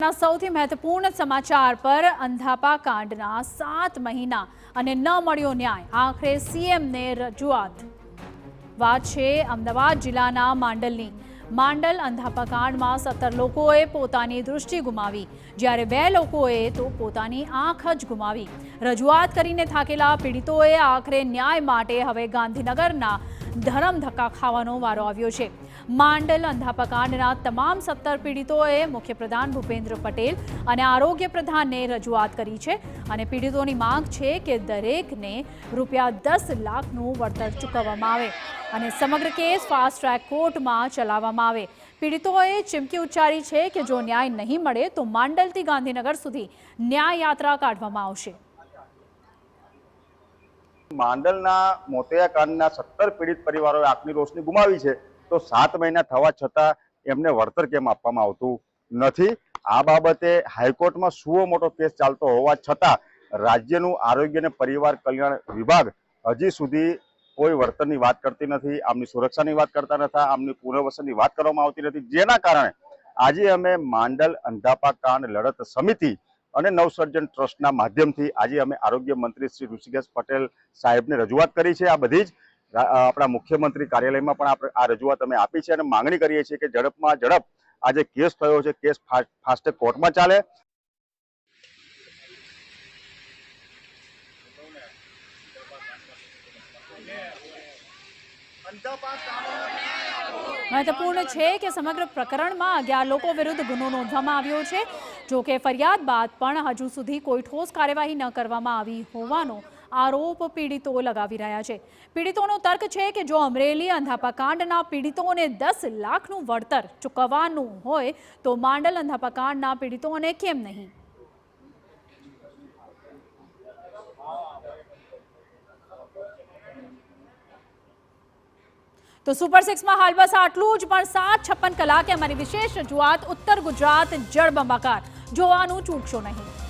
ના સૌથી મહત્વપૂર્ણ સમાચાર પર અંધાપા કાંડના 7 મહિના અને ન મળ્યો ન્યાય, આખરે સીએમને રજૂઆત। વાત છે અમદાવાદ જિલ્લાના માંડલની। માંડલ અંધાપા કાંડમાં 17 લોકોએ પોતાની દૃષ્ટિ ગુમાવી, જ્યારે 2 લોકોએ તો પોતાની આંખ જ ગુમાવી। રજૂઆત કરીને થાકેલા પીડિતોએ આખરે ન્યાય માટે હવે ગાંધીનગરના ધરમ ધક્કા ખાવાનો વારો આવ્યો છે। માંડલ અંધાપા કાંડના તમામ 17 પીડિતોએ મુખ્યપ્રધાન ભૂપેન્દ્ર પટેલ અને આરોગ્ય પ્રધાનને રજૂઆત કરી છે અને પીડિતોની માંગ છે કે દરેકને ₹10 લાખનું વળતર ચૂકવવામાં આવે અને સમગ્ર કેસ ફાસ્ટ ટ્રેક કોર્ટમાં ચલાવવામાં આવે। પીડિતોએ ચીમકી ઉચ્ચારી છે કે જો ન્યાય નહીં મળે તો માંડલથી ગાંધીનગર સુધી ન્યાય યાત્રા કાઢવામાં આવશે। માંડલના મોતિયા કાંડના 17 પીડિત પરિવારોએ આંખની રોશની ગુમાવી છે, તો 7 મહિના થવા છતાં એમને વળતર કેમ આપવામાં આવતું નથી? આ બાબતે હાઈકોર્ટમાં સુઓ મોટો કેસ ચાલતો હોવા છતાં રાજ્યનું આરોગ્ય અને પરિવાર કલ્યાણ વિભાગ હજી સુધી કોઈ વળતરની વાત કરતી નથી, આમની સુરક્ષાની વાત કરતા નથી, આમની પુનર્વસનની વાત કરવામાં આવતી નથી, જેના કારણે આજે અમે માંડલ અંધાપા કાંડ લડત સમિતિ અને નવસર્જન ટ્રસ્ટના માધ્યમથી આજે અમે આરોગ્ય મંત્રી શ્રી ઋષિકેશ પટેલ સાહેબને રજૂઆત કરી છે। આ બધી જ આપણા મુખ્યમંત્રી કાર્યાલયમાં પણ આપણે આ રજૂઆત અમે આપી છે અને માંગણી કરીએ છીએ કે ઝડપમાં ઝડપ આ જે કેસ થયો છે કેસ ફાસ્ટ કોર્ટમાં ચાલે। મહત્વપૂર્ણ છે કે સમગ્ર પ્રકરણમાં 11 લોકો વિરુદ્ધ ગુનો નોંધવામાં આવ્યો છે। જો કે ફરિયાદ બાદ પણ હજુ સુધી કોઈ ઠોસ કાર્યવાહી ન કરવામાં આવી હોવાનો આરોપ પીડિતો લગાવી રહ્યા છે। પીડિતોનો તર્ક છે કે જો અમરેલી અંધાપા કાંડના પીડિતોને 10 લાખનું વળતર ચૂકવવાનું હોય તો માંડલ અંધાપા કાંડના પીડિતોને કેમ નહીં? તો સુપર 6માં હાલ બસ આટલું જ, પણ 7:56 કલાકે અમારી વિશેષ રજૂઆત ઉત્તર ગુજરાત જળબંબાકાર જોવાનું ચૂકશો નહીં।